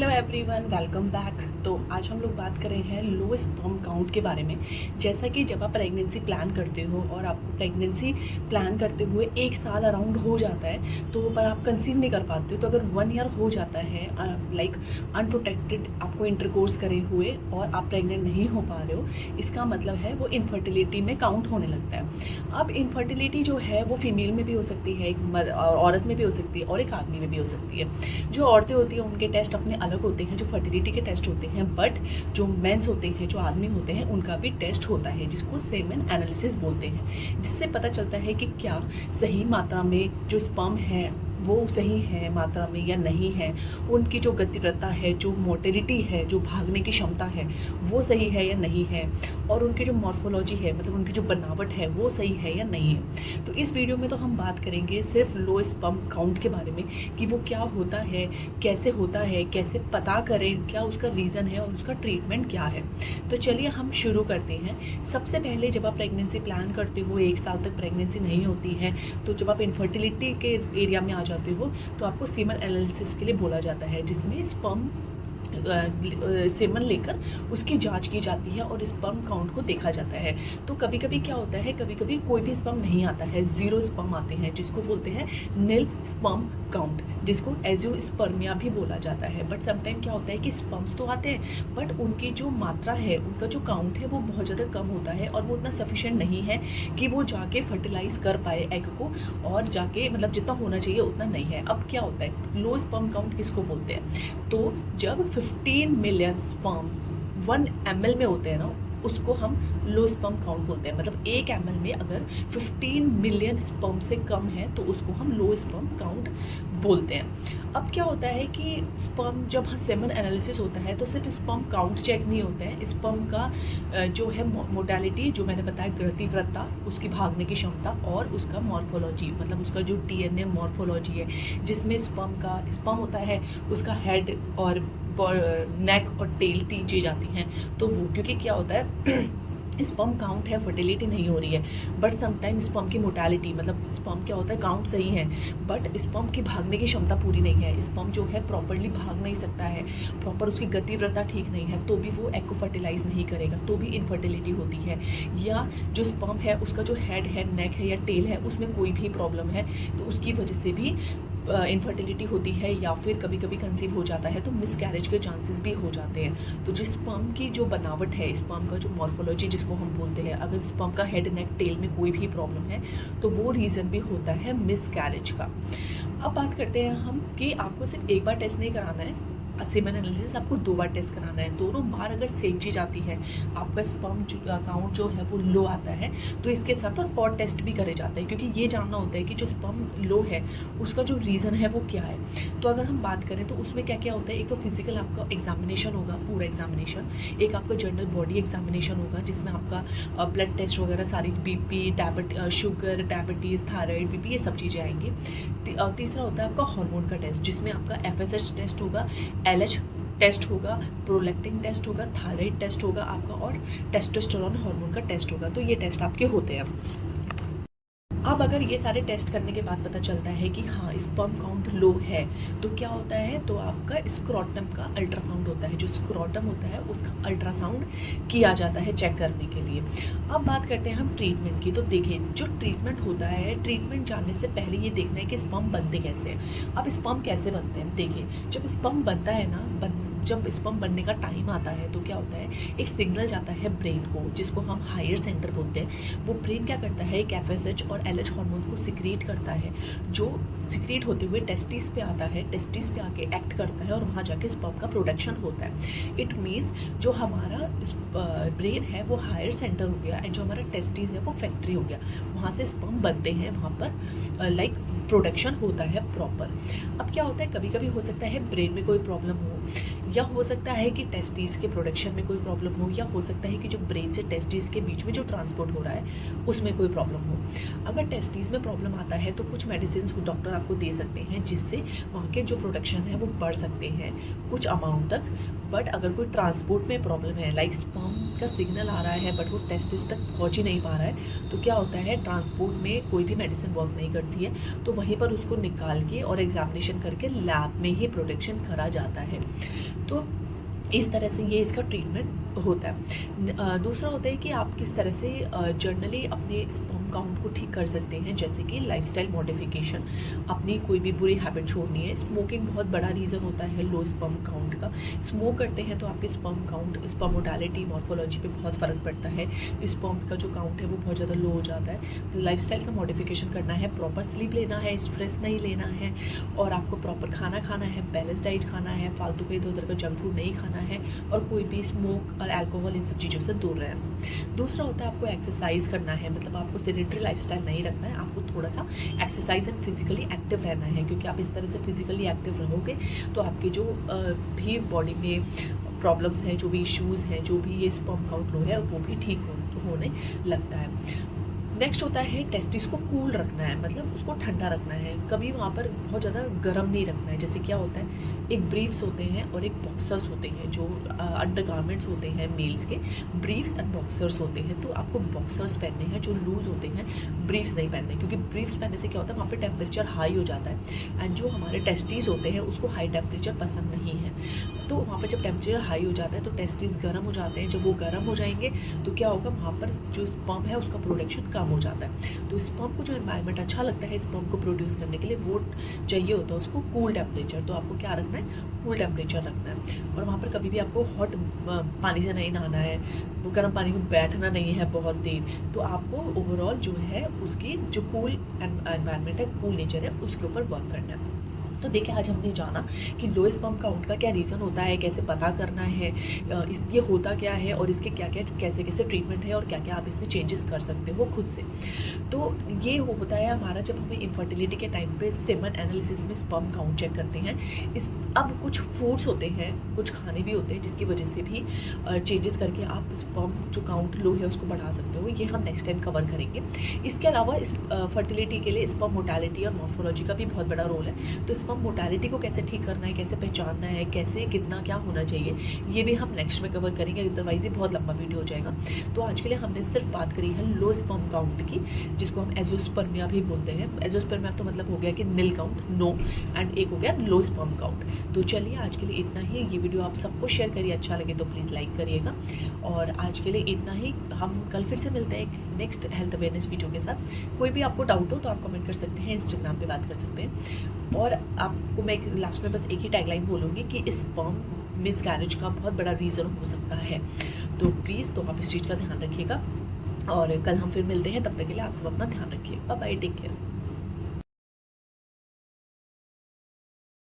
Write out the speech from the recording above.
Hello everyone, welcome back. तो आज हम लोग बात कर रहे हैं लो स्पर्म काउंट के बारे में। जैसा कि जब आप प्रेगनेंसी प्लान करते हो और आपको प्रेगनेंसी प्लान करते हुए 1 साल अराउंड हो जाता है तो पर आप कंसीव नहीं कर पाते हो, तो अगर 1 ईयर हो जाता है लाइक अनप्रोटेक्टेड आपको इंटरकोर्स करे हुए और आप प्रेग्नेंट नहीं हो पा रहे हो, इसका मतलब है वो इनफर्टिलिटी में काउंट होने लगता है। अब इनफर्टिलिटी जो है वो फीमेल में भी हो सकती है, एक औरत में भी हो सकती है और एक आदमी में भी हो सकती है। जो औरतें होती हैं उनके टेस्ट अपने अलग होते हैं, जो फर्टिलिटी के टेस्ट होते हैं, बट जो मेंस होते हैं, जो आदमी होते हैं, उनका भी टेस्ट होता है जिसको सेमेन एनालिसिस बोलते हैं, जिससे पता चलता है कि क्या सही मात्रा में जो स्पर्म है वो सही है मात्रा में या नहीं है, उनकी जो गतिव्रता है, जो मोटिलिटी है, जो भागने की क्षमता है वो सही है या नहीं है, और उनकी जो मॉर्फोलॉजी है मतलब उनकी जो बनावट है वो सही है या नहीं है। तो इस वीडियो में तो हम बात करेंगे सिर्फ लो स्पर्म काउंट के बारे में कि वो क्या होता है, कैसे होता है, कैसे पता करें, क्या उसका रीज़न है और उसका ट्रीटमेंट क्या है। तो चलिए हम शुरू करते हैं। सबसे पहले जब आप प्रेगनेंसी प्लान करते हो, 1 साल तक प्रेगनेंसी नहीं होती है, तो जब आप इनफर्टिलिटी के एरिया में जाते हो तो आपको सीमन एनालिसिस के लिए बोला जाता है, जिसमें स्पर्म सेमन लेकर उसकी जांच की जाती है और स्पर्म काउंट को देखा जाता है। तो कभी कभी क्या होता है, कभी कभी कोई भी स्पर्म नहीं आता है, 0 स्पर्म आते हैं, जिसको बोलते हैं नील स्पर्म काउंट, जिसको एजियोस्पर्मिया भी बोला जाता है। बट समटाइम क्या होता है कि स्पर्म्स तो आते हैं बट उनकी जो मात्रा है, उनका जो काउंट है वो बहुत ज़्यादा कम होता है और वो उतना सफिशिएंट नहीं है कि वो जाके फर्टिलाइज कर पाए एग को, और जाके मतलब जितना होना चाहिए उतना नहीं है। अब क्या होता है, लो स्पर्म काउंट किसको बोलते हैं? तो जब 15 मिलियन स्पर्म 1 ml में होते हैं ना, उसको हम लो स्पर्म काउंट बोलते हैं। मतलब 1 ml में अगर 15 मिलियन स्पर्म से कम है तो उसको हम लो स्पर्म काउंट बोलते हैं। अब क्या होता है कि स्पर्म जब सेमन एनालिसिस होता है तो सिर्फ स्पर्म काउंट चेक नहीं होता है, स्पर्म का जो है मोडालिटी, जो मैंने बताया गतिव्रता, उसकी भागने की क्षमता और उसका मॉर्फोलॉजी, मतलब उसका जो डीएनए मॉर्फोलॉजी है, जिसमें स्पर्म होता है, उसका हेड और नेक और टेल 3 चीज़ आती हैं। तो वो क्योंकि क्या होता है स्पर्म काउंट है, फर्टिलिटी नहीं हो रही है, बट समटाइम स्पर्म की मोटालिटी, मतलब स्पर्म क्या होता है, काउंट सही है बट स्पर्म की भागने की क्षमता पूरी नहीं है, स्पर्म जो है प्रॉपरली भाग नहीं सकता है, प्रॉपर उसकी गतिव्रता ठीक नहीं है, तो भी वो एग को फर्टिलाइज नहीं करेगा, तो भी इनफर्टिलिटी होती है। या जो स्पर्म है उसका जो हेड है, नेक है या टेल है, उसमें कोई भी प्रॉब्लम है तो उसकी वजह से भी इनफर्टिलिटी होती है, या फिर कभी कभी कंसीव हो जाता है तो मिसकैरेज के चांसेस भी हो जाते हैं। तो जिस स्पर्म की जो बनावट है, स्पर्म का जो मॉर्फोलॉजी जिसको हम बोलते हैं, अगर स्पर्म का हेड नेक टेल में कोई भी प्रॉब्लम है तो वो रीज़न भी होता है मिसकैरेज का। अब बात करते हैं हम कि आपको सिर्फ एक बार टेस्ट नहीं कराना है, सेमन एनालिसिस आपको 2 बार टेस्ट कराना है। दोनों बार अगर सेम चीज़ आती है, आपका स्पर्म काउंट जो है वो लो आता है, तो इसके साथ और टेस्ट भी करे जाते हैं, क्योंकि ये जानना होता है कि जो स्पर्म लो है उसका जो रीज़न है वो क्या है। तो अगर हम बात करें तो उसमें क्या क्या होता है, एक तो फिजिकल आपका एग्जामिनेशन होगा, पूरा एग्जामिनेशन, एक आपका जनरल बॉडी एग्जामिनेशन होगा जिसमें आपका ब्लड टेस्ट वगैरह सारी, BP, sugar, diabetes, thyroid, BP, ये सब चीज़ें आएंगी। तीसरा होता है आपका हार्मोन का टेस्ट, जिसमें आपका FSH टेस्ट होगा, LH टेस्ट होगा, प्रोलैक्टिन टेस्ट होगा, थायराइड टेस्ट होगा आपका, और टेस्टोस्टेरोन हार्मोन का टेस्ट होगा। तो ये टेस्ट आपके होते हैं। अब अगर ये सारे टेस्ट करने के बाद पता चलता है कि हाँ स्पर्म काउंट लो है, तो क्या होता है, तो आपका स्क्रोटम का अल्ट्रासाउंड होता है, जो स्क्रोटम होता है उसका अल्ट्रासाउंड किया जाता है चेक करने के लिए। अब बात करते हैं हम ट्रीटमेंट की। तो देखिए जो ट्रीटमेंट होता है, ट्रीटमेंट जानने से पहले ये देखना है कि स्पर्म बनते कैसे हैं। अब स्पर्म कैसे बनते हैं, देखिए जब स्पर्म बनता है ना, जब स्पर्म बनने का टाइम आता है तो क्या होता है, एक सिग्नल जाता है ब्रेन को, जिसको हम हायर सेंटर बोलते हैं। वो ब्रेन क्या करता है, एक FSH और LH हार्मोन को सिक्रीट करता है, जो सिक्रीट होते हुए टेस्टिस पे आता है, टेस्टिस पे आके एक्ट करता है और वहाँ जाके स्पर्म का प्रोडक्शन होता है। इट मीन्स जो हमारा ब्रेन है वो हायर सेंटर हो गया, एंड जो हमारा टेस्टिस है वो फैक्ट्री हो गया, वहाँ से स्पर्म बनते हैं, वहाँ पर लाइक प्रोडक्शन होता है प्रॉपर। अब क्या होता है, कभी कभी हो सकता है ब्रेन में कोई प्रॉब्लम हो, या हो सकता है कि टेस्टिस के प्रोडक्शन में कोई प्रॉब्लम हो, या हो सकता है कि जो ब्रेन से टेस्टिस के बीच में जो ट्रांसपोर्ट हो रहा है उसमें कोई प्रॉब्लम हो। अगर टेस्टिस में प्रॉब्लम आता है तो कुछ मेडिसिन डॉक्टर आपको दे सकते हैं जिससे वहाँ के जो प्रोडक्शन है वो बढ़ सकते हैं कुछ अमाउंट तक। बट अगर कोई ट्रांसपोर्ट में प्रॉब्लम है, लाइक स्पर्म का सिग्नल आ रहा है बट वो टेस्टिस तक पहुँच ही नहीं पा रहा है, तो क्या होता है ट्रांसपोर्ट में कोई भी मेडिसिन वर्क नहीं करती है, तो वहीं पर उसको निकाल के और एग्जामिनेशन करके लैब में ही प्रोडक्शन करा जाता है। तो इस तरह से ये इसका ट्रीटमेंट होता है। दूसरा होता है कि आप किस तरह से जर्नली अपने स्पर्म काउंट को ठीक कर सकते हैं, जैसे कि लाइफस्टाइल मॉडिफिकेशन, अपनी कोई भी बुरी हैबिट छोड़नी है। स्मोकिंग बहुत बड़ा रीज़न होता है लो स्पर्म काउंट का। स्मोक करते हैं तो आपके sperm count, sperm motility, morphology पे बहुत फ़र्क पड़ता है। स्पर्म का जो काउंट है वो बहुत ज़्यादा लो हो जाता है। लाइफस्टाइल का मॉडिफिकेशन करना है, प्रॉपर स्लीप लेना है, स्ट्रेस नहीं लेना है, और आपको प्रॉपर खाना खाना है, बैलेंस डाइट खाना है, फालतू का इधर उधर का जंक फूड नहीं खाना है, और कोई भी स्मोक और अल्कोहल इन सब चीज़ों से दूर रहें। दूसरा होता है आपको एक्सरसाइज करना है, मतलब आपको सेडेंटरी लाइफस्टाइल नहीं रखना है, आपको थोड़ा सा एक्सरसाइज एंड फिजिकली एक्टिव रहना है, क्योंकि आप इस तरह से फिजिकली एक्टिव रहोगे तो आपके जो भी बॉडी में प्रॉब्लम्स हैं, जो भी इश्यूज़ हैं, जो भी ये स्पर्म काउंट लो है वो भी ठीक होने लगता है। नेक्स्ट होता है टेस्टिस को कूल रखना है, मतलब उसको ठंडा रखना है, कभी वहाँ पर बहुत ज़्यादा गर्म नहीं रखना है। जैसे क्या होता है, एक ब्रीफ्स होते हैं और एक बॉक्सर्स होते हैं, जो अंडरगारमेंट्स होते हैं मेल्स के, ब्रीफ्स एंड बॉक्सर्स होते हैं। तो आपको बॉक्सर्स पहनने हैं जो लूज़ होते हैं, ब्रीफ्स नहीं पहनने, क्योंकि ब्रीफ्स पहनने से क्या होता है वहाँ पर टेम्परेचर हाई हो जाता है, एंड जो हमारे टेस्टिस होते हैं उसको हाई टेम्परेचर पसंद नहीं है। तो वहाँ पर जब टेम्परेचर हाई हो जाता है तो टेस्टिस गर्म हो जाते हैं। जब वो गर्म हो जाएंगे तो क्या होगा, वहाँ पर जो स्पर्म है उसका प्रोडक्शन कम हो जाता है। तो स्पर्म को जो एनवायरनमेंट अच्छा लगता है स्पर्म को प्रोड्यूस करने के लिए, वो चाहिए होता है उसको कूल टेम्परेचर। तो आपको क्या रखना है, कूल टेम्परेचर रखना है। और वहाँ पर कभी भी आपको हॉट पानी से नहीं नहाना है, गर्म पानी में बैठना नहीं है बहुत देर। तो आपको ओवरऑल जो है उसकी जो कूल एनवायरनमेंट है, कूल नेचर है, उसके ऊपर वर्क करना है। तो देखिए आज हमने जाना कि लो स्पर्म काउंट का क्या रीज़न होता है, कैसे पता करना है, ये होता क्या है, और इसके क्या क्या कैसे कैसे ट्रीटमेंट है, और क्या क्या आप इसमें चेंजेस कर सकते हो खुद से। तो ये होता है हमारा जब हमें इनफर्टिलिटी के टाइम पे सेमन एनालिसिस में स्पर्म काउंट चेक करते हैं। अब कुछ फूड्स होते हैं, कुछ खाने भी होते हैं जिसकी वजह से भी चेंजेस करके आप स्पर्म जो काउंट लो है उसको बढ़ा सकते हो। ये हम नेक्स्ट टाइम कवर करेंगे। इसके अलावा इस फर्टिलिटी के लिए स्पर्म मोटालिटी और मॉर्फोलॉजी का भी बहुत बड़ा रोल है। तो स्पर्म मोटालिटी को कैसे ठीक करना है, कैसे पहचानना है, कैसे कितना क्या होना चाहिए, ये भी हम नेक्स्ट में कवर करेंगे, अदरवाइज ये बहुत लंबा वीडियो हो जाएगा। तो आज के लिए हमने सिर्फ बात करी है लो स्पर्म काउंट की, जिसको हम एजोस्पर्मिया भी बोलते हैं। एजोस्पर्मिया तो मतलब हो गया कि नील काउंट, नो, एंड एक हो गया लो स्पर्म काउंट। तो चलिए आज के लिए इतना ही। ये वीडियो आप सबको शेयर करिए, अच्छा लगे तो प्लीज़ लाइक करिएगा। और आज के लिए इतना ही, हम कल फिर से मिलते हैं नेक्स्ट हेल्थ अवेयरनेस वीडियो के साथ। कोई भी आपको डाउट हो तो आप कमेंट कर सकते हैं, इंस्टाग्राम पे बात कर सकते हैं। और आपको मैं लास्ट में बस एक ही टैगलाइन बोलूँगी कि स्पर्म मिसकैरेज का बहुत बड़ा रीज़न हो सकता है। तो प्लीज़ तो आप इस चीज़ का ध्यान रखिएगा, और कल हम फिर मिलते हैं। तब तक के लिए आप सब अपना ध्यान रखिए। Bye bye, take care.